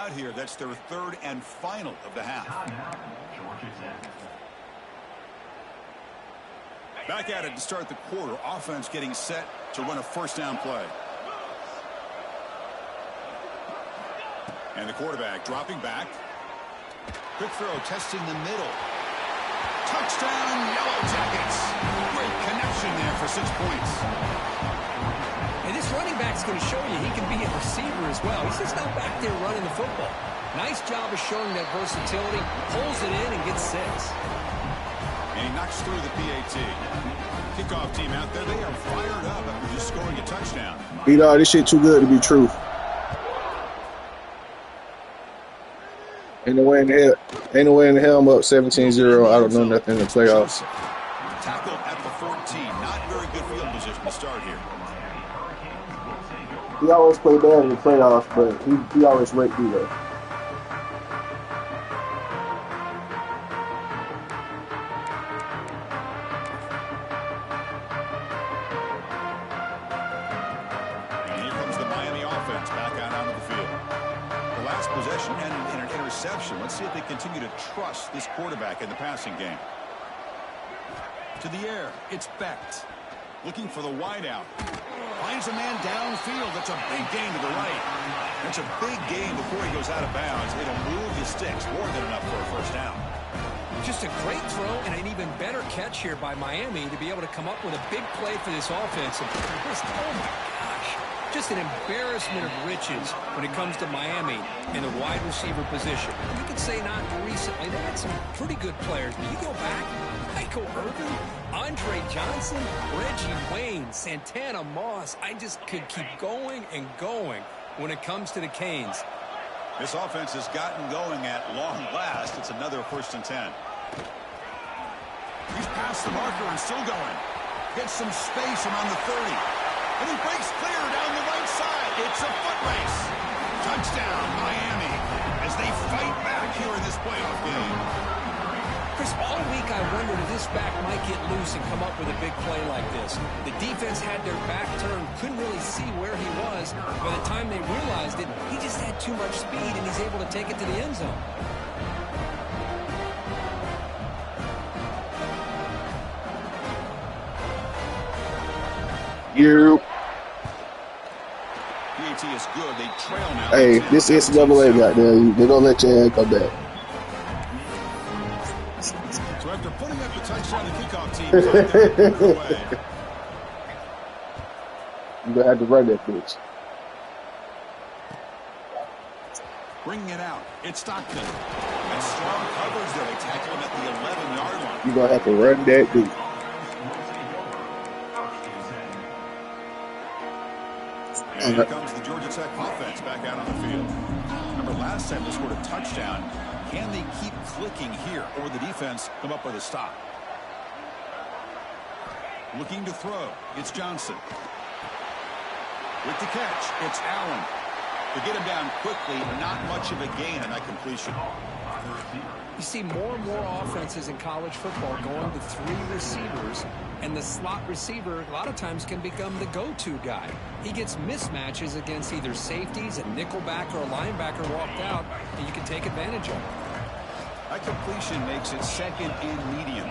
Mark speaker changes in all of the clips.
Speaker 1: out here. That's their third and final of the half. Back at it to start the quarter. Offense getting set to run a first down play. And the quarterback dropping back. Quick throw, testing the middle. Touchdown, Yellow Jackets. Great connection there for 6 points.
Speaker 2: And this running back's going to show you he can be a receiver as well. He's just not back there running the football. Nice job of showing that versatility. Pulls it in and gets 6.
Speaker 1: And he knocks through the PAT. Kickoff team out there, they are fired up after just scoring a touchdown.
Speaker 3: B-Dog, this shit too good to be true. Ain't no way in the hell I'm up 17-0. I don't know nothing in the playoffs.
Speaker 1: Tackled at the 14. Not very good field position to start here.
Speaker 3: He always play bad in the playoffs, but he always right through though.
Speaker 1: And here comes the Miami offense back out onto the field. The last possession ended in an interception. Let's see if they continue to trust this quarterback in the passing game. To the air, it's Becht. Looking for the wideout. Finds a man downfield. That's a big gain to the right. That's a big gain before he goes out of bounds. It'll move the sticks. More than enough for a first down.
Speaker 2: Just a great throw and an even better catch here by Miami to be able to come up with a big play for this offense. And just, oh my gosh, just an embarrassment of riches when it comes to Miami in the wide receiver position. You could say not recently. They had some pretty good players, but you go back, Michael Irvin, Andre Johnson, Reggie Wayne, Santana Moss. I just could keep going and going when it comes to the Canes.
Speaker 1: This offense has gotten going at long last. It's another 1st and 10. He's past the marker and still going. Gets some space around the 30. And he breaks clear down the right side. It's a foot race. Touchdown, Miami, as they fight back here in this playoff game.
Speaker 2: Chris, all week I wondered if this back might get loose and come up with a big play like this. The defense had their back turned, couldn't really see where he was. By the time they realized it, he just had too much speed, and he's able to take it to the end zone.
Speaker 1: PAT is good. They trail now.
Speaker 3: Hey, this NCAA got there. They're going to let your head come back.
Speaker 1: So after putting up the touchdown, the kickoff team away.
Speaker 3: You're going to have to run that bitch.
Speaker 1: Bringing it out. It's Stockton. And strong coverage there. They tackle him at the 11-yard line.
Speaker 3: You're going to have to run that bitch.
Speaker 1: And here comes the Georgia Tech offense back out on the field. Remember, last time they scored a touchdown. Can they keep clicking here, or the defense come up with a stop? Looking to throw. It's Johnson. With the catch, it's Allen. To get him down quickly, not much of a gain on that completion.
Speaker 2: You see more and more offenses in college football going to 3 receivers, and the slot receiver a lot of times can become the go-to guy. He gets mismatches against either safeties, a nickelback, or a linebacker walked out, and you can take advantage of it.
Speaker 1: That completion makes it 2nd and medium.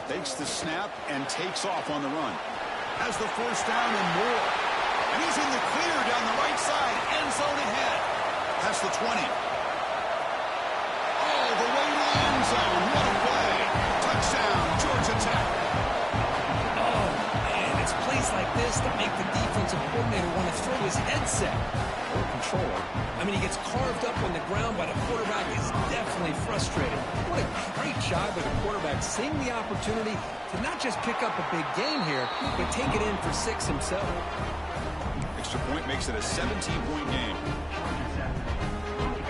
Speaker 1: Takes the snap and takes off on the run. Has the first down and more. And he's in the clear down the right side. End zone ahead. Past the 20. All the way to the end zone. What a play. Touchdown, Georgia Tech.
Speaker 2: Oh, man, it's plays like this that make the defensive coordinator want to throw his headset. Or controller. I mean, he gets carved up on the ground, but the quarterback is definitely frustrated. What a great job by the quarterback seeing the opportunity to not just pick up a big game here, but take it in for 6 himself.
Speaker 1: Extra point makes it a 17-point game.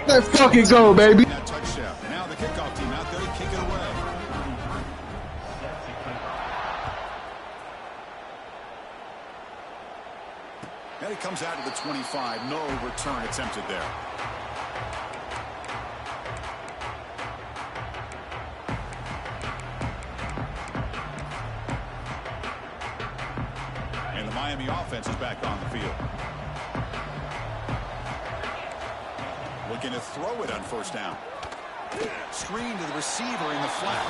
Speaker 3: Let's fucking go, baby.
Speaker 1: That touchdown. Now the kickoff team out there to kick it away. And it comes out to the 25. No return attempted there. Miami offense is back on the field. Looking to throw it on first down. Screen to the receiver in the flat.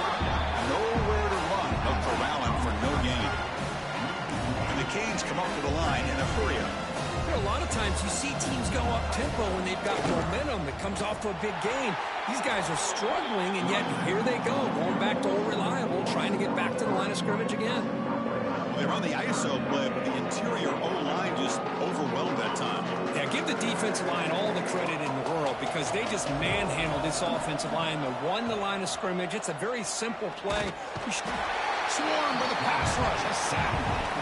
Speaker 1: Nowhere to run. They'll corral him for no gain. And the Canes come up to the line in a hurry up.
Speaker 2: A lot of times you see teams go up-tempo when they've got momentum that comes off to a big gain. These guys are struggling, and yet here they go, going back to old reliable, trying to get back to the line of scrimmage again.
Speaker 1: Well, they run the ISO play, but the interior O-line just overwhelmed that time.
Speaker 2: Yeah, give the defensive line all the credit in the world because they just manhandled this offensive line. They won the line of scrimmage. It's a very simple play.
Speaker 4: Swarm with a pass rush, a sack.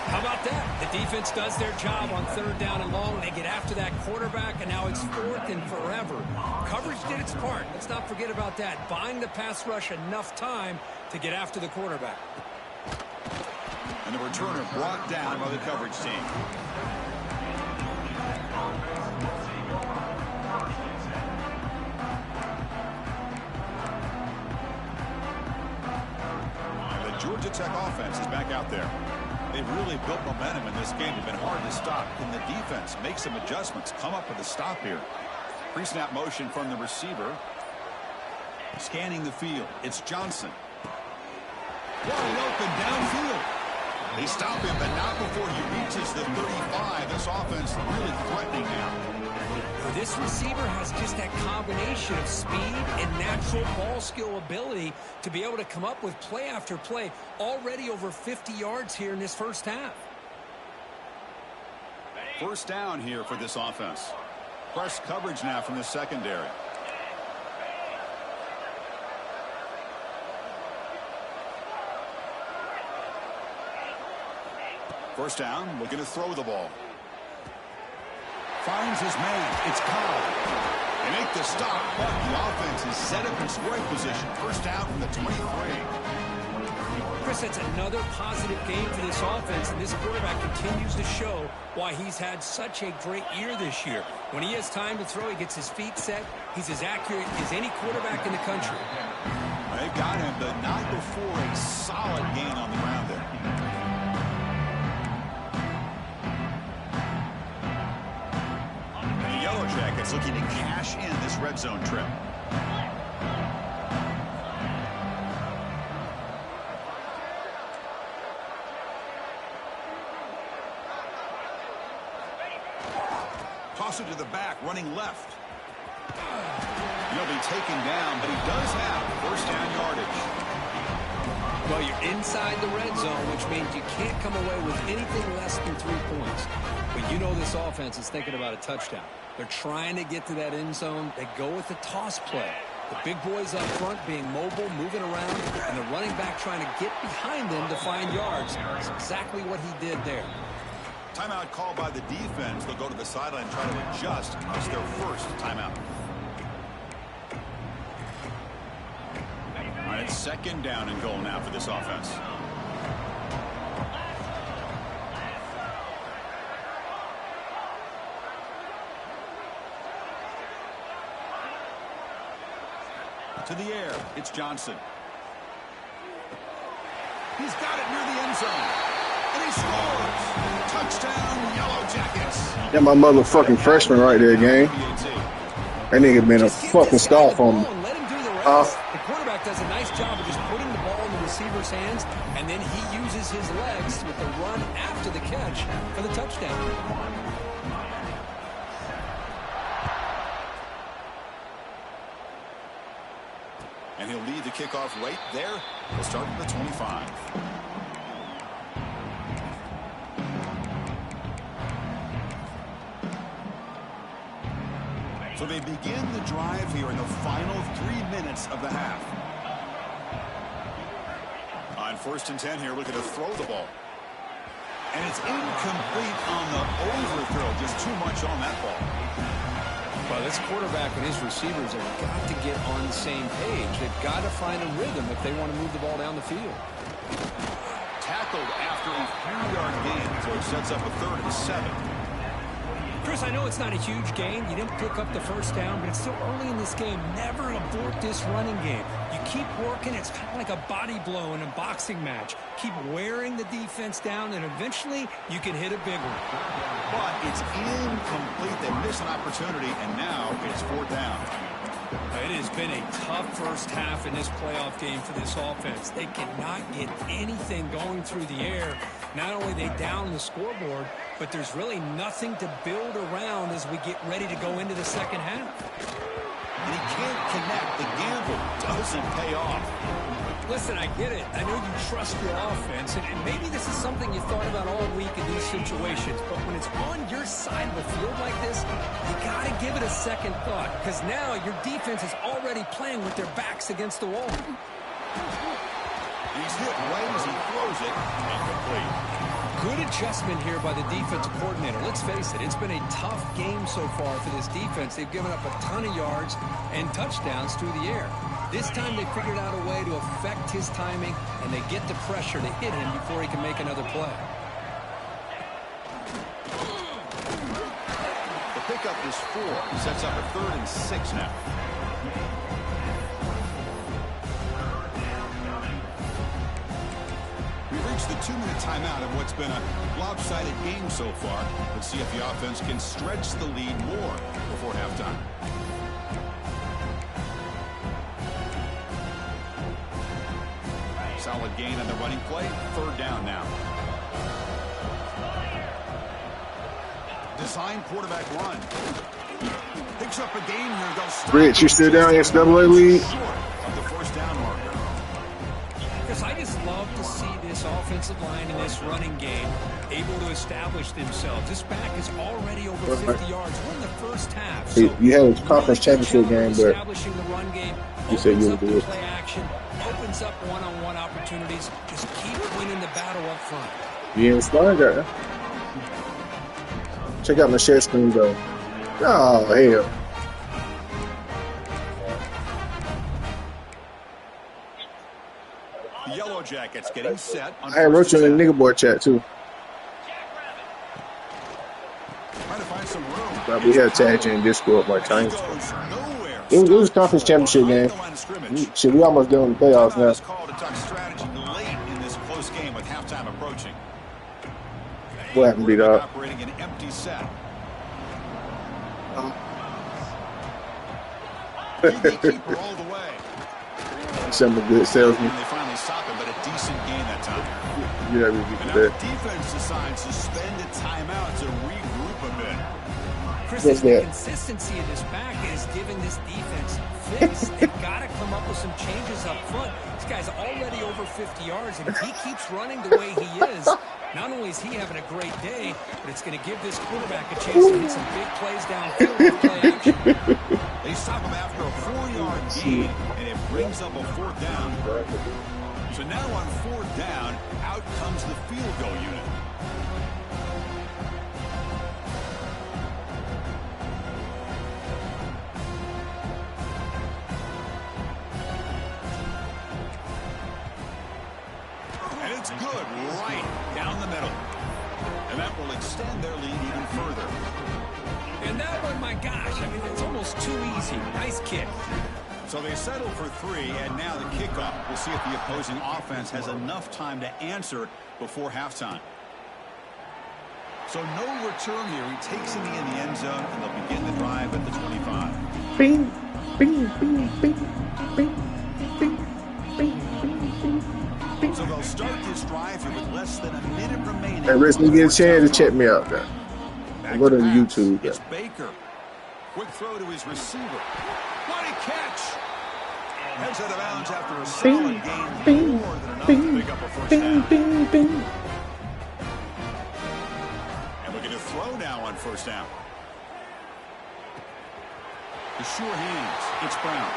Speaker 2: How about that? The defense does their job on third down and long. They get after that quarterback, and now it's fourth and forever. Coverage did its part. Let's not forget about that. Buying the pass rush enough time to get after the quarterback.
Speaker 1: And the returner brought down by the coverage team. And the Georgia Tech offense is back out there. They've really built momentum in this game. It's been hard to stop. Can the defense make some adjustments? Come up with a stop here. Pre-snap motion from the receiver. Scanning the field. It's Johnson. Wide open downfield. They stop him, but not before he reaches the 35. This offense really threatening now.
Speaker 2: This receiver has just that combination of speed and natural ball skill ability to be able to come up with play after play. Already over 50 yards here in this first half.
Speaker 1: First down here for this offense. Press coverage now from the secondary. First down, looking to throw the ball. Finds his man. It's Cobb. They make the stop, but the offense is set up in scoring position. First down from the 23.
Speaker 2: Chris, that's another positive game for this offense, and this quarterback continues to show why he's had such a great year this year. When he has time to throw, he gets his feet set. He's as accurate as any quarterback in the country.
Speaker 1: They've got him, but not before a solid gain on the ground there. And the Yellow Jackets looking to cash in this red zone trip. Toss it to the back, running left. He'll be taken down, but he does have first down yardage.
Speaker 2: Well, you're inside the red zone, which means you can't come away with anything less than 3 points. But you know this offense is thinking about a touchdown. They're trying to get to that end zone. They go with the toss play. The big boys up front being mobile, moving around, and the running back trying to get behind them to find yards. That's exactly what he did there.
Speaker 1: Timeout called by the defense. They'll go to the sideline and try to adjust. It's their first timeout. All right, it's second down and goal now for this offense. To the air, it's Johnson. He's got it near the end zone. And he scores! Touchdown, Yellow Jackets!
Speaker 3: Yeah, my motherfucking freshman right there, gang. That nigga been a fucking stop on me.
Speaker 2: Let him do the rest. The quarterback does a nice job of just putting the ball in the receiver's hands, and then he uses his legs with the run after the catch for the touchdown.
Speaker 1: And he'll lead the kickoff right there. We'll start from the 25. So they begin the drive here in the final 3 minutes of the half. On first and 10 here, looking to throw the ball. And it's incomplete on the overthrow. Just too much on that ball.
Speaker 2: Well, this quarterback and his receivers have got to get on the same page. They've got to find a rhythm if they want to move the ball down the field.
Speaker 1: Tackled after a 3-yard gain, so it sets up a 3rd and 7.
Speaker 2: Chris, Chris, I know it's not a huge gain. You didn't pick up the first down, but it's still early in this game. Never abort this running game. You keep working. It's kind of like a body blow in a boxing match. Keep wearing the defense down, and eventually you can hit a big one.
Speaker 1: But it's incomplete. They miss an opportunity, and now it's 4th down.
Speaker 2: It has been a tough first half in this playoff game for this offense. They cannot get anything going through the air. Not only they down the scoreboard, but there's really nothing to build around as we get ready to go into the second half.
Speaker 1: And he can't connect. The gamble doesn't pay off.
Speaker 2: Listen, I get it. I know you trust your offense, and maybe this is something you thought about all week in these situations, but when it's on your side of the field like this, you got to give it a second thought, because now your defense is already playing with their backs against the wall.
Speaker 1: He's hit right as he throws it. Incomplete.
Speaker 2: Good adjustment here by the defensive coordinator. Let's face it, it's been a tough game so far for this defense. They've given up a ton of yards and touchdowns through the air. This time they figured out a way to affect his timing, and they get the pressure to hit him before he can make another play.
Speaker 1: The pickup is 4. Sets up a 3rd and 6 now. We've reached the 2-minute timeout of what's been a lopsided game so far. Let's see if the offense can stretch the lead more before halftime. Solid gain on the running play. 3rd down now. Design quarterback run. Picks up a gain here.
Speaker 3: Rich, you still down in NCAA league?
Speaker 1: Short of the 1st down marker.
Speaker 2: Chris, I just love to see this offensive line in this running game able to establish themselves. This back is already over 50 yards. We're in the first half. So
Speaker 3: You had a conference championship game, but
Speaker 2: establishing the run game,
Speaker 3: you said you
Speaker 2: opens
Speaker 3: would
Speaker 2: up
Speaker 3: do
Speaker 2: the
Speaker 3: it.
Speaker 2: play action, opens up one-on-one opportunities. Just keep winning the battle up front.
Speaker 3: You ain't started that. Check out my share screen, though. Oh, hell.
Speaker 1: The Yellow Jackets getting set.
Speaker 3: I had wrote you in the nigga board chat, too.
Speaker 1: Trying to find some room.
Speaker 3: But we had tag in Discord like times.
Speaker 1: Goes nowhere.
Speaker 3: It was a conference championship game. Shit, we almost done the playoffs now.
Speaker 1: This call to talk strategy late in this close game with halftime approaching.
Speaker 3: What happened, B-Dog?
Speaker 1: Operating an empty set. Keeper all the way.
Speaker 3: Some good salesman.
Speaker 1: And they finally stop him, but a decent gain that time.
Speaker 3: You never
Speaker 1: And
Speaker 3: get
Speaker 1: now
Speaker 3: to
Speaker 1: the
Speaker 3: that.
Speaker 1: defense decides to spend a timeout to regroup a bit.
Speaker 2: Chris,
Speaker 3: What's
Speaker 2: the
Speaker 3: that?
Speaker 2: consistency of this back is giving this defense fits. They've got to come up with some changes up front. This guy's already over 50 yards, and if he keeps running the way he is, not only is he having a great day, but it's going to give this quarterback a chance to hit some big plays downfield with play action.
Speaker 1: They stop him after a 4-yard gain, and it brings up a 4th down. So now on 4th down, out comes the field goal unit. And it's good right down the middle. And that will extend their lead even further.
Speaker 2: And that one, my gosh, I mean, it's almost too easy. Nice kick.
Speaker 1: So they settle for 3, and now the kickoff. We'll see if the opposing offense has enough time to answer before halftime. So no return here. He takes it in the end zone, and they'll begin the drive at the 25.
Speaker 3: Bing, bing, bing, bing, bing, bing, bing, bing.
Speaker 1: So they'll start this drive here with less than a minute remaining.
Speaker 3: Hey, Rich, you get a chance to check me out, man. Go to YouTube.
Speaker 1: It's Baker. Quick throw to his receiver. What a catch! Heads out of bounds after a solid gain.
Speaker 3: Bing,
Speaker 1: More than enough
Speaker 3: bing,
Speaker 1: to pick up a first
Speaker 3: bing,
Speaker 1: down.
Speaker 3: bing, bing.
Speaker 1: And looking to throw now on 1st down. The sure hands. It's Brown.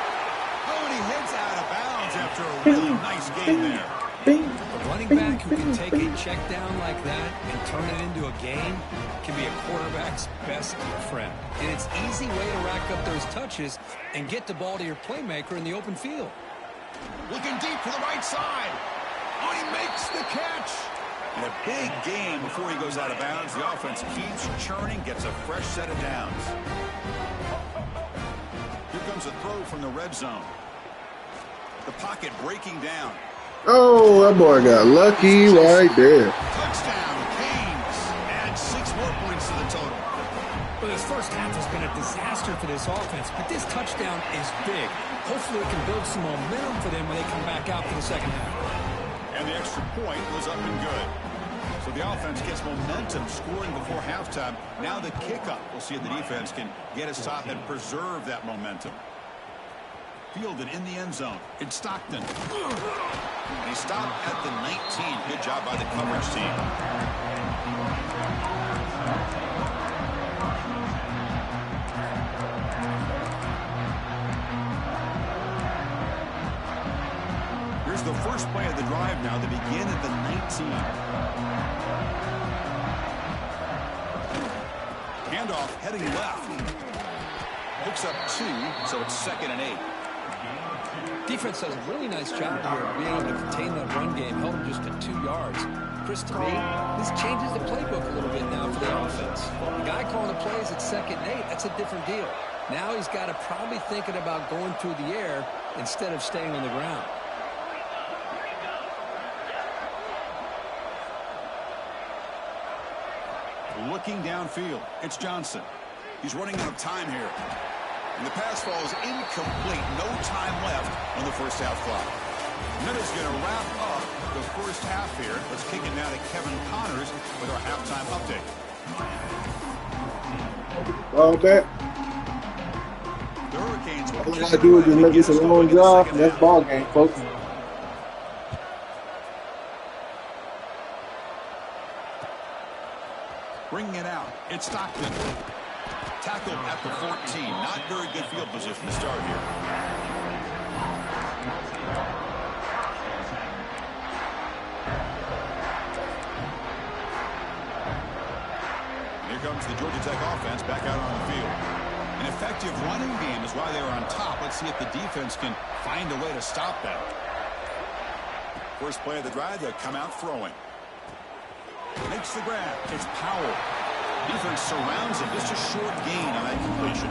Speaker 1: Oh, and he heads out of bounds after a really nice game there.
Speaker 3: Bing,
Speaker 2: A running back who can take a check down like that and turn it into a gain can be a quarterback's best friend. And it's an easy way to rack up those touches and get the ball to your playmaker in the open field.
Speaker 4: Looking deep to the right side. Oh, he makes the catch.
Speaker 1: And a big game before he goes out of bounds. The offense keeps churning, gets a fresh set of downs. Here comes a throw from the red zone. The pocket breaking down.
Speaker 3: Oh, that boy got lucky right there.
Speaker 1: Touchdown, Canes. Add 6 more points to the total.
Speaker 2: Well, this first half has been a disaster for this offense, but this touchdown is big. Hopefully it can build some momentum for them when they come back out for the second half.
Speaker 1: And the extra point was up and good. So the offense gets momentum scoring before halftime. Now the kickoff. We'll see if the defense can get a stop and preserve that momentum. Fielded in the end zone. It's Stockton. And he stopped at the 19. Good job by the coverage team. Here's the first play of the drive now. They begin at the 19. Handoff heading left. Picks up 2, so it's 2nd and 8.
Speaker 2: Defense does a really nice job here of being able to contain that run game, held them just at 2 yards. Chris, to me, this changes the playbook a little bit now for the offense. The guy calling the plays at 2nd and 8, that's a different deal. Now he's got to probably thinking about going through the air instead of staying on the ground.
Speaker 1: Looking downfield, it's Johnson. He's running out of time here. And the pass falls incomplete. No time left on the first half clock. And that is going to wrap up the first half here. Let's kick it now to Kevin Connors with our halftime update.
Speaker 3: Ball back.
Speaker 1: The Hurricanes will
Speaker 3: All I gotta do is just make this a long drive. That's ball game, folks.
Speaker 1: Bringing it out. It's Stockton. Tackled at the 14. Not very good field position to start here. Here comes the Georgia Tech offense back out on the field. An effective running game is why they were on top. Let's see if the defense can find a way to stop that. First play of the drive, they'll come out throwing. Makes the grab. It's Powell. Defense surrounds him. Just a short gain on that completion.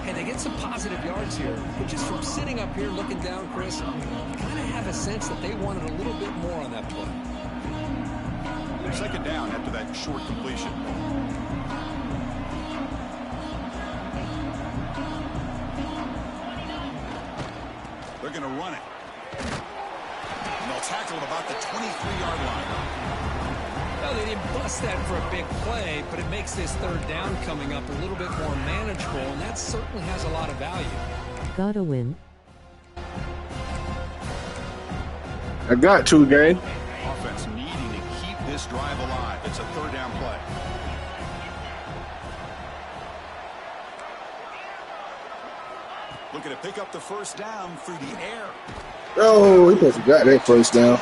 Speaker 2: Hey, they get some positive yards here, but just from sitting up here looking down, Chris, you kind of have a sense that they wanted a little bit more on that play.
Speaker 1: 2nd down after that short completion. They're going to run it. And they'll tackle him about the 23-yard line.
Speaker 2: Well, they didn't bust that for a big play, but it makes this 3rd down coming up a little bit more manageable, and that certainly has a lot of value.
Speaker 5: Gotta win.
Speaker 3: I got 2 game.
Speaker 1: Offense needing to keep this drive alive. It's a 3rd down play. Looking to pick up the first down through the air.
Speaker 3: Oh, he must have got that first down.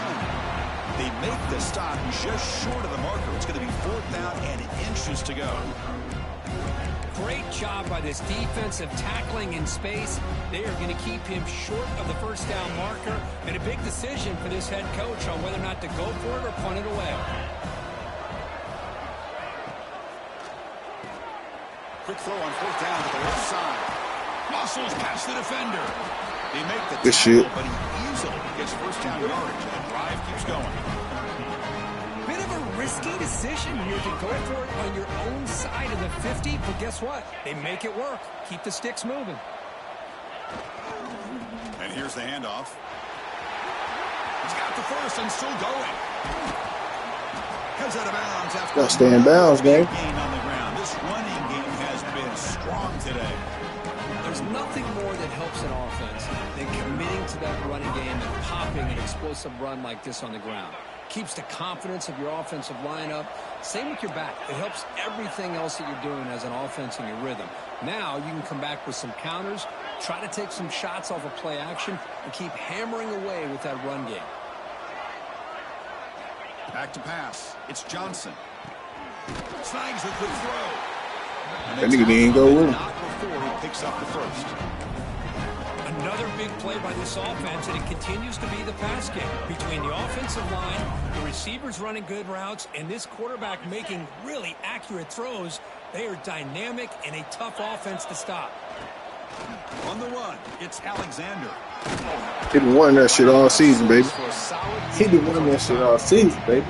Speaker 1: They make the stop just short of the marker. It's going to be 4th down and inches to go.
Speaker 2: Great job by this defensive tackling in space. They are going to keep him short of the first down marker, and a big decision for this head coach on whether or not to go for it or punt it away.
Speaker 1: Quick throw on 4th down to the left side. Muscles past the defender. They make the
Speaker 3: Good
Speaker 1: tackle,
Speaker 3: shit.
Speaker 1: but he easily gets first down yardage, and the drive keeps going.
Speaker 2: Bit of a risky decision here to go for it on your own side of the 50, but guess what? They make it work. Keep the sticks moving.
Speaker 1: And here's the handoff. He's got the first and still going. Heads out of bounds after
Speaker 3: Gotta stay in bounds, man.
Speaker 1: gain on the ground. This running game has been strong today.
Speaker 2: There's nothing more that helps an offense than committing to that running game and popping an explosive run like this on the ground. Keeps the confidence of your offensive lineup. Same with your back. It helps everything else that you're doing as an offense in your rhythm. Now you can come back with some counters, try to take some shots off of play action, and keep hammering away with that run game.
Speaker 1: Back to pass. It's Johnson. Snags a quick throw.
Speaker 3: That nigga didn't go with him.
Speaker 1: Not before he picks up the first.
Speaker 2: Another big play by this offense, and it continues to be the pass game. Between the offensive line, the receivers running good routes, and this quarterback making really accurate throws, they are dynamic and a tough offense to stop.
Speaker 1: On the run, it's Alexander.
Speaker 3: He done won that shit all season, baby. He done won that shit all season, baby.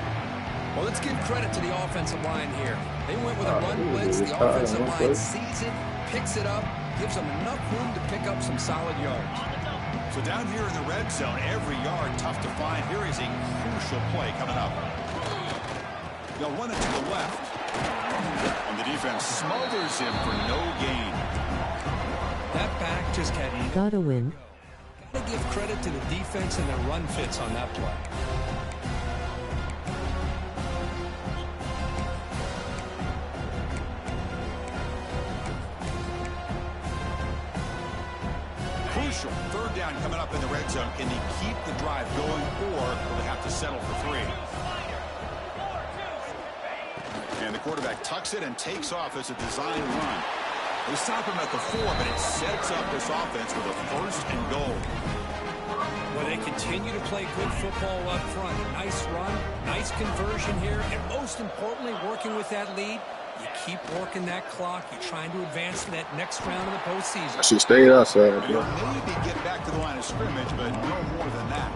Speaker 2: Well, let's give credit to the offensive line here. They went with a run blitz. The offensive line sees it, picks it up, gives them enough room to pick up some solid yards.
Speaker 1: So down here in the red zone, every yard tough to find. Here is a crucial play coming up. They'll run it to the left. And the defense smothers him for no gain.
Speaker 2: That back just had
Speaker 5: Gotta win.
Speaker 2: Gotta give credit to the defense and their run fits on that play.
Speaker 1: Crucial. Third down coming up in the red zone. Can they keep the drive going, or will they have to settle for 3? And the quarterback tucks it and takes off as a design run. They stop him at the 4, but it sets up this offense with a 1st and goal.
Speaker 2: Well, they continue to play good football up front. Nice run, nice conversion here, and most importantly, working with that lead. You keep working that clock. You're trying to advance to that next round of the postseason.
Speaker 3: I should stay outside.
Speaker 1: They'll maybe get back to the line of scrimmage, but no more than that.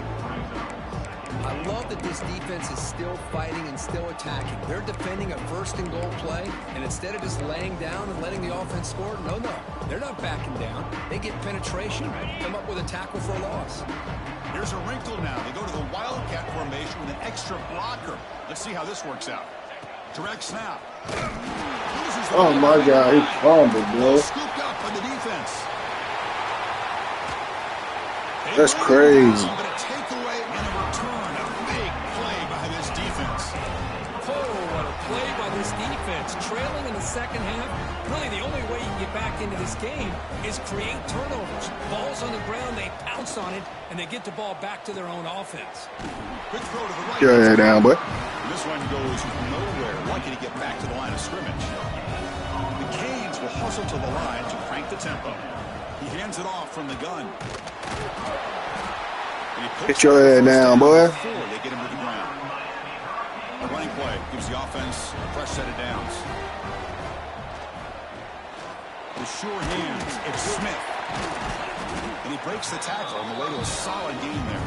Speaker 2: I love that this defense is still fighting and still attacking. They're defending a 1st and goal play, and instead of just laying down and letting the offense score, no, they're not backing down. They get penetration, come up with a tackle for a loss.
Speaker 1: Here's a wrinkle now. They go to the Wildcat formation with an extra blocker. Let's see how this works out. Direct snap.
Speaker 3: Oh my God, he fumbled, bro.
Speaker 1: Scooped up by the defense.
Speaker 3: That's crazy.
Speaker 1: But a takeaway and a return. A big play by this defense.
Speaker 2: Oh, what a play by this defense. Trailing in the second half. Really, the only way you can get back into this game is create turnovers. Ball's on the ground, they pounce on it, and they get the ball back to their own offense.
Speaker 1: Quick throw to the right.
Speaker 3: Get your head down, boy.
Speaker 1: This one goes nowhere. Lucky to get back to the line of scrimmage. The Canes will hustle to the line to crank the tempo. He hands it off from the gun.
Speaker 3: Get your head down, boy.
Speaker 1: Before they get him to the ground. A running play gives the offense a fresh set of downs. With sure hands, it's Smith. And he breaks the tackle on the way to a solid gain there.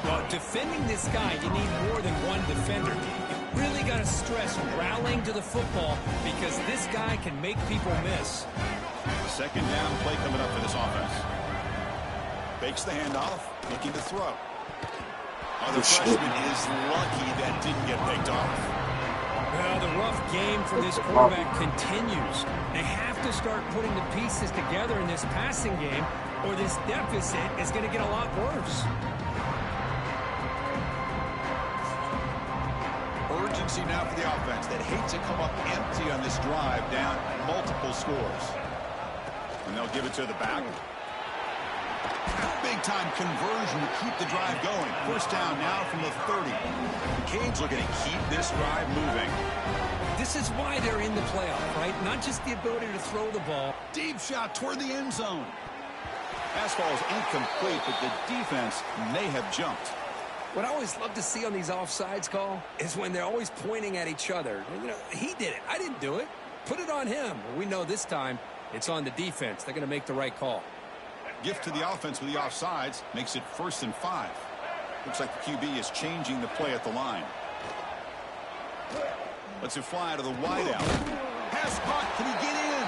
Speaker 2: Well, defending this guy, you need more than one defender. You really got to stress rallying to the football because this guy can make people miss.
Speaker 1: Second down play coming up for this offense. Fakes the handoff, looking to throw. Oh, the freshman is lucky that didn't get picked off.
Speaker 2: Well, the rough game for this quarterback continues. They have to start putting the pieces together in this passing game, or this deficit is going to get a lot worse.
Speaker 1: Urgency now for the offense that hates to come up empty on this drive, down multiple scores. And they'll give it to the back. Big-time conversion to keep the drive going. First down now from the 30. The Canes looking to keep this drive moving.
Speaker 2: This is why they're in the playoff, right? Not just the ability to throw the ball.
Speaker 1: Deep shot toward the end zone. Pass ball is incomplete, but the defense may have jumped.
Speaker 2: What I always love to see on these offsides call is when they're always pointing at each other. You know, he did it. I didn't do it. Put it on him. We know this time it's on the defense. They're going to make the right call.
Speaker 1: Gift to the offense with the offsides makes it 1st and 5. Looks like the QB is changing the play at the line. Lets it fly to the wideout. Pass caught. Can he get in?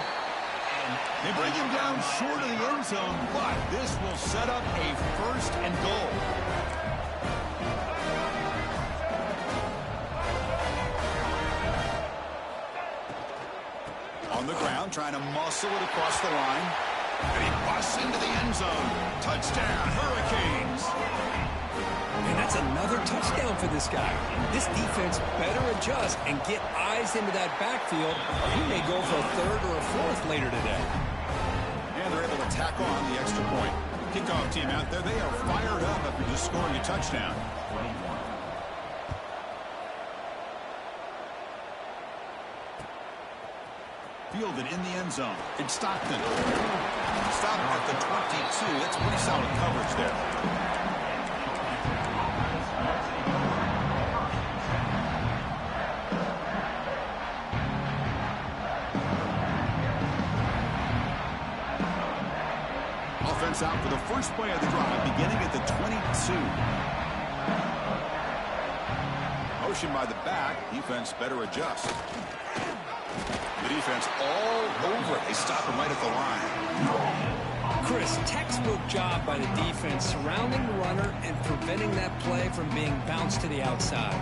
Speaker 1: They bring him down short of the end zone, but this will set up a 1st and goal. On the ground, trying to muscle it across the line. And he busts into the end zone. Touchdown, Hurricanes.
Speaker 2: And that's another touchdown for this guy. This defense better adjust and get eyes into that backfield, or he may go for a 3rd or a 4th later today.
Speaker 1: And they're able to tack on the extra point. Kickoff team out there, they are fired up after just scoring a touchdown. Fielded in the end zone. It's Stockton. stop at the 22. That's pretty solid coverage there. Offense out for the first play of the drive, beginning at the 22. Motion by the back. Defense better adjust. The defense all over it. They stop him right at the line.
Speaker 2: Chris, textbook job by the defense surrounding the runner and preventing that play from being bounced to the outside.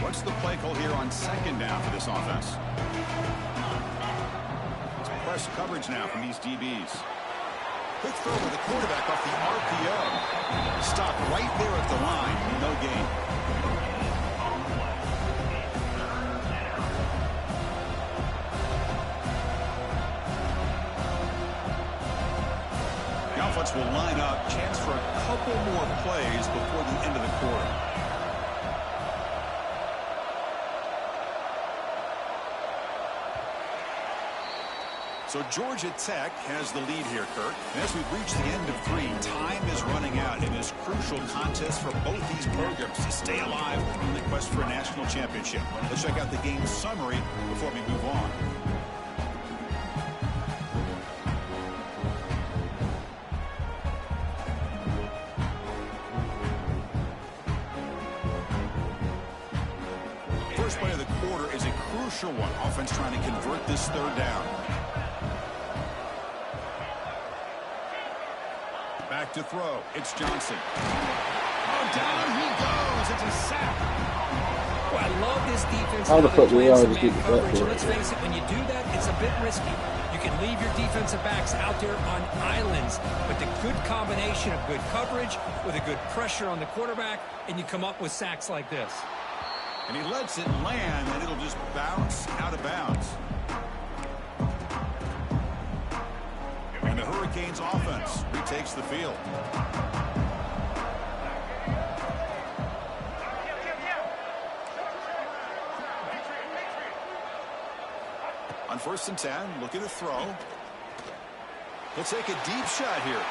Speaker 1: What's the play call here on second down for this offense? It's press coverage now from these DBs. Quick throw with the quarterback off the RPO. Stop right there at the line. No gain. The offense will line up. Chance for a couple more plays before the end of the quarter. So Georgia Tech has the lead here, Kirk. And as we've reached the end of 3, time is running out in this crucial contest for both these programs to stay alive in the quest for a national championship. Let's check out the game summary before we move on. First play of the quarter is a crucial one. Offense trying to convert this third down. Back to throw. It's Johnson.
Speaker 4: Oh, down he goes. It's a sack.
Speaker 2: Well, I love this defense.
Speaker 3: How the fuck do we always get the
Speaker 2: coverage.
Speaker 3: back
Speaker 2: Let's face it, when you do that, it's a bit risky. You can leave your defensive backs out there on islands, but the good combination of good coverage with a good pressure on the quarterback, and you come up with sacks like this.
Speaker 1: And he lets it land, and it'll just bounce out of bounds. And the Hurricanes offense retakes the field. On 1st and 10, looking to throw. He'll take a deep shot here.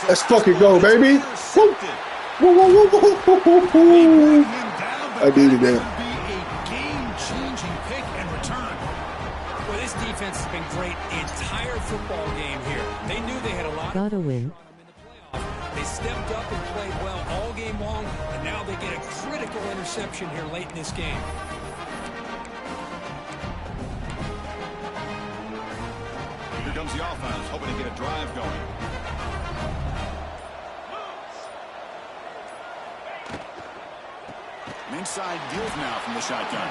Speaker 3: Let's fucking go, baby. Woo. Woo, woo, woo, woo, woo, woo. I needed that.
Speaker 4: Be a game-changing pick and return.
Speaker 2: Well, this defense has been great the entire football game here. They knew they had a lot
Speaker 5: Gotta win.
Speaker 2: in the playoff. They stepped up and played well all game long, and now they get a critical interception here late in this game.
Speaker 1: Here comes the offense, hoping to get a drive going. Inside deals now from the shotgun.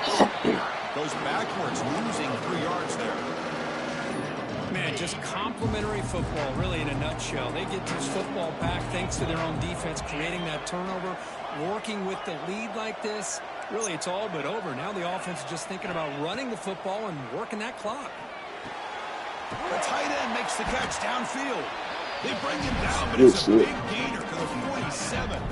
Speaker 1: Goes backwards, losing 3 yards there.
Speaker 2: Man, just complimentary football, really, in a nutshell. They get this football back thanks to their own defense, creating that turnover, working with the lead like this. Really, it's all but over. Now the offense is just thinking about running the football and working that clock.
Speaker 1: The tight end makes the catch downfield. They bring him down, but it's a big gainer to the 47.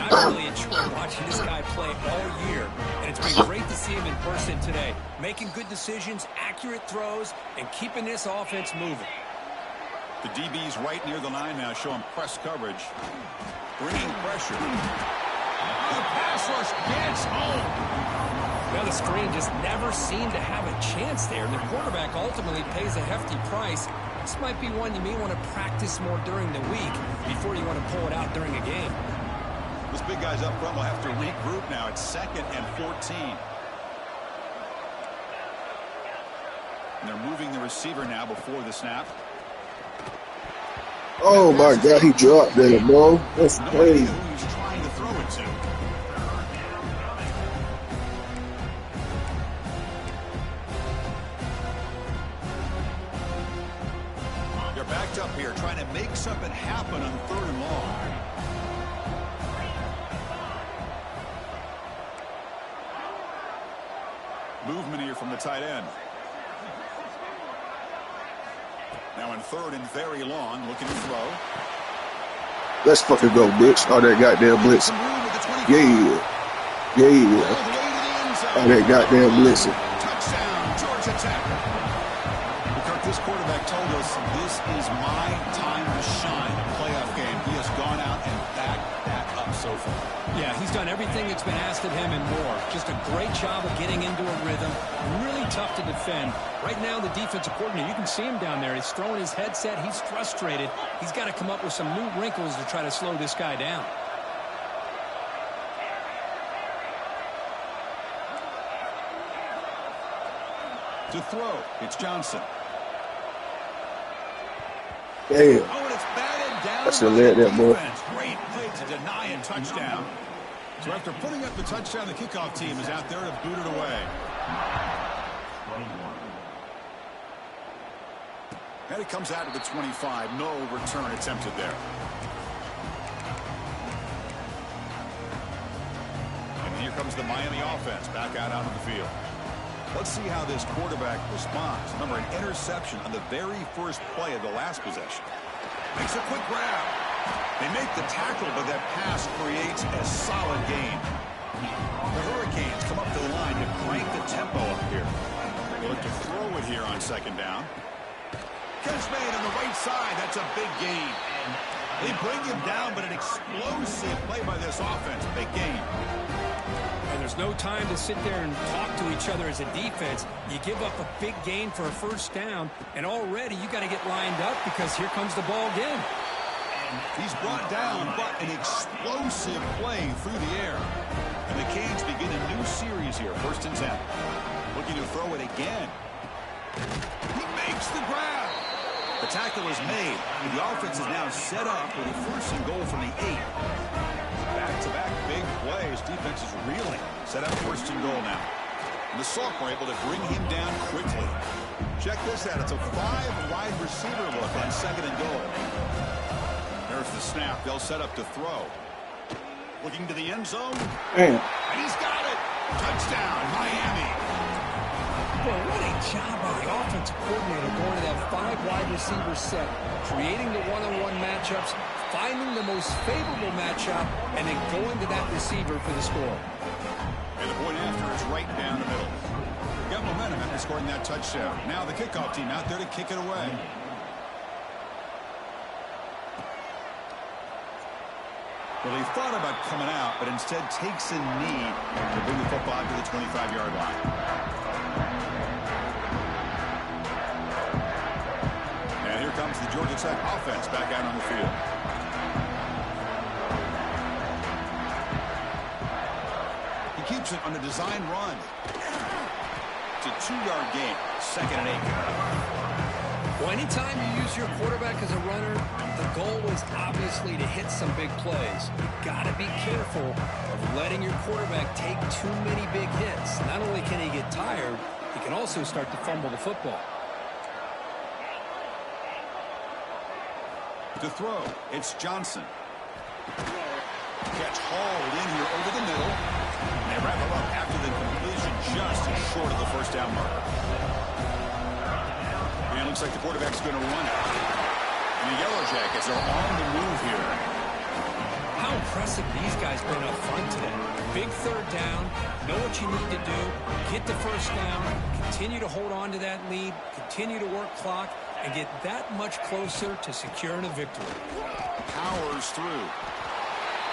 Speaker 2: I really enjoyed watching this guy play all year, and it's been great to see him in person today, making good decisions, accurate throws, and keeping this offense moving.
Speaker 1: The DB's right near the line now, showing press coverage, bringing pressure.
Speaker 4: The pass rush gets home.
Speaker 2: Well, the screen just never seemed to have a chance there, and the quarterback ultimately pays a hefty price. This might be one you may want to practice more during the week before you want to pull it out during a game.
Speaker 1: This big guy's up front will have to regroup now. It's 2nd and 14. And they're moving the receiver now before the snap.
Speaker 3: Oh my God, he dropped that, bro. That's
Speaker 1: No
Speaker 3: crazy.
Speaker 1: idea who he's trying to throw it to. They're backed up here, trying to make something happen on 3rd and long. Movement here from the tight end. Now in third and very long, looking to throw.
Speaker 3: Let's fucking go, bitch. All that goddamn blitz.
Speaker 1: Some room at the 25.
Speaker 3: Yeah.
Speaker 1: All
Speaker 3: Yeah.
Speaker 1: the way to the end zone.
Speaker 3: All that goddamn blitzing.
Speaker 1: Touchdown, Georgia Tech. Kirk, this quarterback told us this is my time to shine. A playoff game. He has gone out and backed that up so far.
Speaker 2: Yeah, he's done everything that's been asked of him and more. Just a great job of getting into a rhythm. Really tough to defend. Right now, the defensive coordinator, you can see him down there. He's throwing his headset. He's frustrated. He's got to come up with some new wrinkles to try to slow this guy down.
Speaker 1: To throw, it's Johnson.
Speaker 3: Damn.
Speaker 1: Oh, and it's batted down.
Speaker 3: I should
Speaker 1: by
Speaker 3: let
Speaker 1: the
Speaker 3: that boy.
Speaker 1: defense. Great play to deny a touchdown. So after putting up the touchdown, the kickoff team is out there to boot it away. And it comes out to the 25. No return attempted there. And here comes the Miami offense back out onto the field. Let's see how this quarterback responds. Remember, an interception on the very first play of the last possession. Makes a quick grab. They make the tackle, but that pass creates a solid gain. The Hurricanes come up to the line to crank the tempo up here. They look to throw it here on second down. Catch made on the right side. That's a big gain. They bring him down, but an explosive play by this offense. Big gain.
Speaker 2: And there's no time to sit there and talk to each other as a defense. You give up a big gain for a first down, and already you got to get lined up because here comes the ball again.
Speaker 1: He's brought down, but an explosive play through the air. And the Canes begin a new series here, 1st and 10. Looking to throw it again. He makes the grab. The tackle is made, and the offense is now set up with a 1st and goal from the 8. Back-to-back big plays. Defense is reeling. Set up 1st and goal now. And the Salk were able to bring him down quickly. Check this out. It's a 5-wide receiver look on 2nd and goal. There's the snap. They'll set up to throw. Looking to the end zone.
Speaker 3: Damn.
Speaker 1: And he's got it. Touchdown, Miami.
Speaker 2: Boy, what a job by the offensive coordinator going to that 5-wide receiver set, creating the one-on-one matchups, finding the most favorable matchup, and then going to that receiver for the score.
Speaker 1: And the point after is right down the middle. Got momentum after scoring that touchdown. Now the kickoff team out there to kick it away. Well, he thought about coming out, but instead takes a knee to bring the football to the 25-yard line. And here comes the Georgia Tech offense back out on the field. He keeps it on the design run. It's a 2-yard gain, 2nd and 8.
Speaker 2: Well, anytime you use your quarterback as a runner, the goal is obviously to hit some big plays. You've got to be careful of letting your quarterback take too many big hits. Not only can he get tired, he can also start to fumble the football.
Speaker 1: To throw, it's Johnson. Catch hauled in here over the middle. And they wrap him up after the completion just short of the first down marker. And it looks like the quarterback's going to run it. And the Yellow Jackets are on the move here.
Speaker 2: How impressive these guys been up front today. Big 3rd down. Know what you need to do. Get the first down. Continue to hold on to that lead. Continue to work clock. And get that much closer to securing a victory.
Speaker 1: Powers through.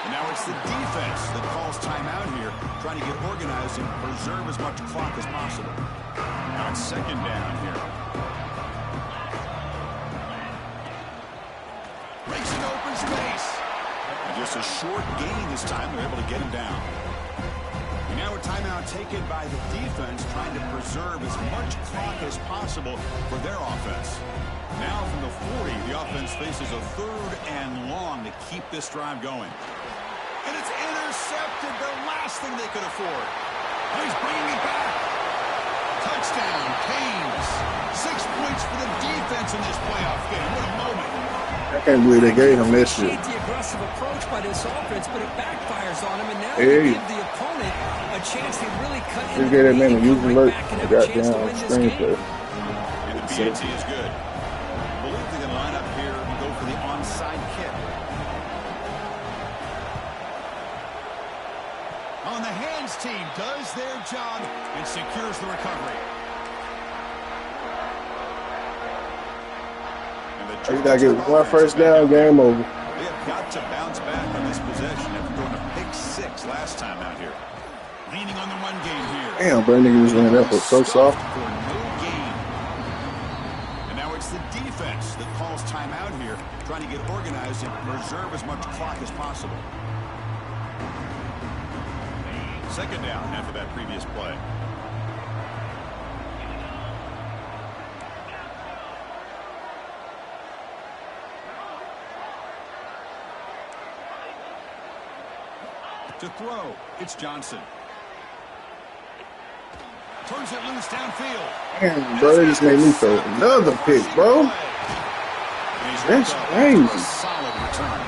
Speaker 1: And now it's the defense that calls timeout here, trying to get organized and preserve as much clock as possible. Now it's 2nd down here. Breaks an open space. And just a short gain this time. They're able to get him down. And now a timeout taken by the defense, trying to preserve as much clock as possible for their offense. Now from the 40, the offense faces a 3rd and long to keep this drive going. And it's intercepted, the last thing they could afford. And he's bringing it back. Touchdown, Canes. 6 points for the defense in this playoff game. What a moment.
Speaker 3: I can't believe they gave him that shit.
Speaker 2: The aggressive approach by this offense, but it backfires on him, and now
Speaker 3: Hey.
Speaker 2: they give the opponent a chance to really cut
Speaker 3: Just
Speaker 2: into
Speaker 3: gave
Speaker 2: the
Speaker 3: that man a
Speaker 2: lead and come
Speaker 3: user
Speaker 2: right
Speaker 3: alert.
Speaker 2: back and
Speaker 3: I
Speaker 2: have a
Speaker 3: got
Speaker 2: chance to
Speaker 3: down
Speaker 2: win this
Speaker 3: screen
Speaker 2: game.
Speaker 3: play.
Speaker 1: And the PAT is good. does their job and secures the recovery.
Speaker 3: You gotta get one first down, game over.
Speaker 1: They have got to bounce back on this possession after throwing a pick 6 last time out here. Leaning on the run game here.
Speaker 3: Damn, bro, nigga was running that so soft.
Speaker 1: For no gain. And now it's the defense that calls timeout here, trying to get organized and preserve as much clock as possible. Second down after that previous play. To throw, it's Johnson. Turns it loose downfield.
Speaker 3: Damn, bro, they just made me throw another pick, bro. That's crazy.
Speaker 1: Solid return.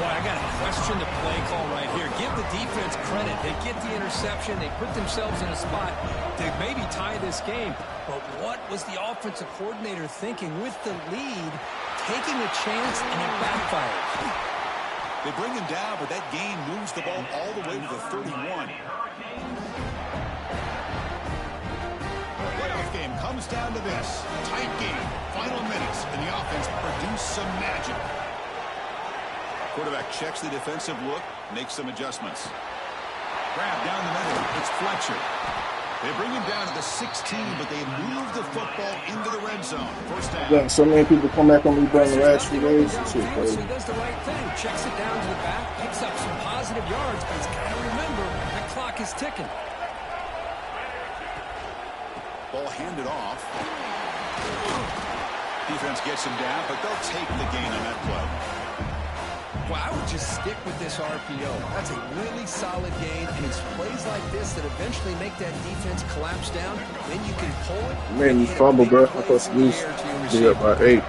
Speaker 2: Boy, I got to question the play call right here. Give the defense credit. They get the interception. They put themselves in a spot to maybe tie this game. But what was the offensive coordinator thinking with the lead, taking a chance, and it backfired?
Speaker 1: They bring him down, but that gain moves the ball all the way to the 31. Playoff game comes down to this. Tight game, final minutes, and the offense produced some magic. Quarterback checks the defensive look, makes some adjustments. Grab down the middle, it's Fletcher. They bring him down to the 16, but they move the football into the red zone. First down.
Speaker 3: Yeah, so many people come back on me during the last few days. Shit,
Speaker 2: So he does the right thing. Checks it down to the back, picks up some positive yards, but he's got to remember that clock is ticking.
Speaker 1: Ball handed off. Defense gets him down, but they'll take the gain on that play.
Speaker 2: Well, I would just stick with this RPO. That's a really solid gain, and it's plays like this that eventually make that defense collapse down. Then you can pull it.
Speaker 3: Man, you fumble, bro. I thought you be up by 8.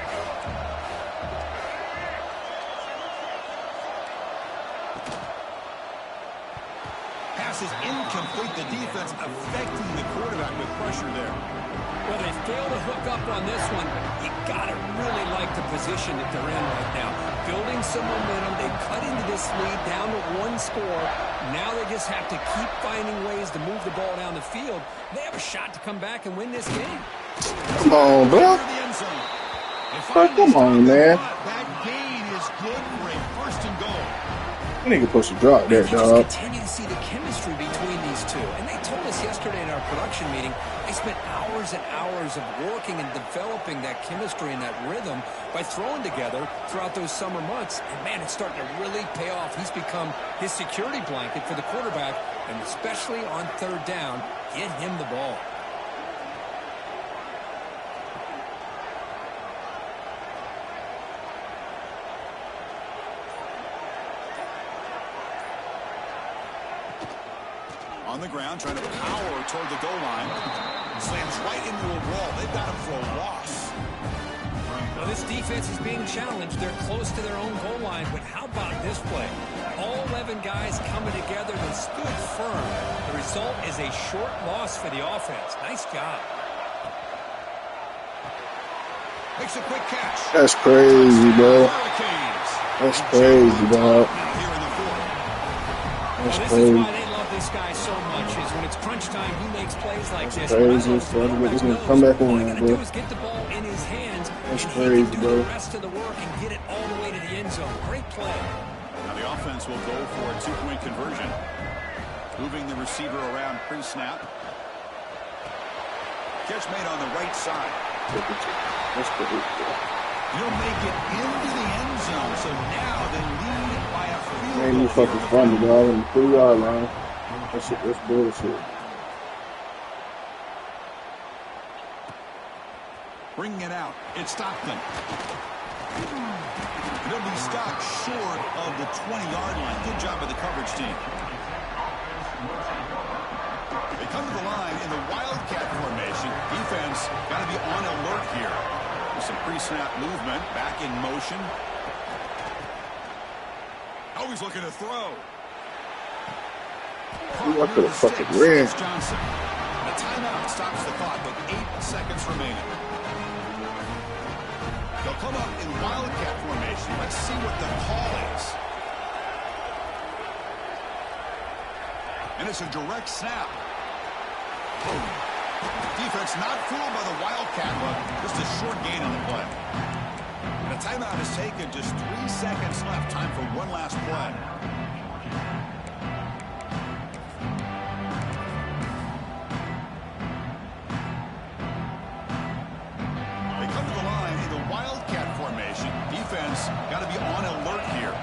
Speaker 1: Pass is incomplete. The defense affecting the quarterback with pressure there.
Speaker 2: Well, they fail to hook up on this one. You got to really like the position that they're in right now. Building some momentum. They cut into this lead down to 1 score. Now they just have to keep finding ways to move the ball down the field. They have a shot to come back and win this game.
Speaker 3: Come on, bro. Bro, come on, man.
Speaker 1: That gain is good for a first and goal.
Speaker 3: You nigga supposed to drop that,
Speaker 2: You
Speaker 3: dog.
Speaker 2: just continue to see the chemistry between these two. And they told us yesterday in our production meeting, they spent hours and hours of working and developing that chemistry and that rhythm by throwing together throughout those summer months. And, man, it's starting to really pay off. He's become his security blanket for the quarterback, and especially on third down, get him the ball.
Speaker 1: On the ground, trying to power toward the goal line. Slams right into a wall. They've got him for a loss.
Speaker 2: Well, this defense is being challenged. They're close to their own goal line, but how about this play? All 11 guys coming together. They stood firm. The result is a short loss for the offense. Nice job.
Speaker 1: Makes a quick catch.
Speaker 3: That's crazy, bro. That's crazy, dog. That's
Speaker 2: This is
Speaker 3: crazy.
Speaker 2: why they love this guy so much, is when it's crunch time, he makes plays like this.
Speaker 3: Crazy. So everybody's gonna come back
Speaker 2: All
Speaker 3: on,
Speaker 2: you gotta
Speaker 3: bro.
Speaker 2: do is get the ball in his hands.
Speaker 3: That's
Speaker 2: and
Speaker 3: crazy,
Speaker 2: he can do
Speaker 3: bro.
Speaker 2: the rest of the work and get it all the way to the end zone. Great play.
Speaker 1: Now the offense will go for a 2-point conversion. Moving the receiver around pre-snap. Catch made on the right side.
Speaker 3: That's crazy.
Speaker 1: He'll make it into the end zone. So now they lead by a field
Speaker 3: Man, you
Speaker 1: goal.
Speaker 3: fucking funny, dog. On the 3-yard line. That shit, that's bullshit.
Speaker 1: Bringing it out. It's Stockton. It'll be stopped short of the 20-yard line. Good job by the coverage team. They come to the line in the Wildcat formation. Defense got to be on alert here. With some pre-snap movement. Back in motion. Always looking to throw.
Speaker 3: Ooh, I could have fucking ran.
Speaker 1: It's Johnson. A timeout stops the clock with 8 seconds remaining. They'll come up in Wildcat formation. Let's see what the call is. And it's a direct snap. Defense not fooled by the Wildcat, but just a short gain on the play. And a timeout is taken. Just 3 seconds left. Time for one last play. They come to the line in the Wildcat formation. Defense got to be on alert here.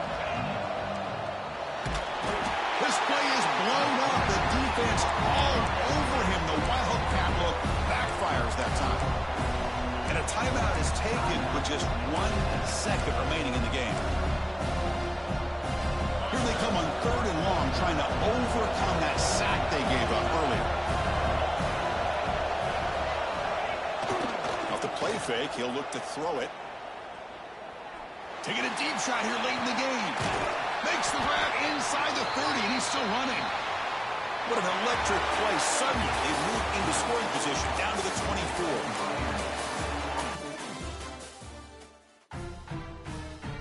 Speaker 1: This play is blown up. The defense all over him. The Wildcat look backfires that time. And a timeout is taken with just 1 second remaining in the game. Here they come on 3rd and long, trying to overcome that sack they gave up earlier. Off the play fake, he'll look to throw it. Taking a deep shot here late in the game. Makes the grab inside the 30, and he's still running. What an electric play. Suddenly, they move into scoring position down to the 24.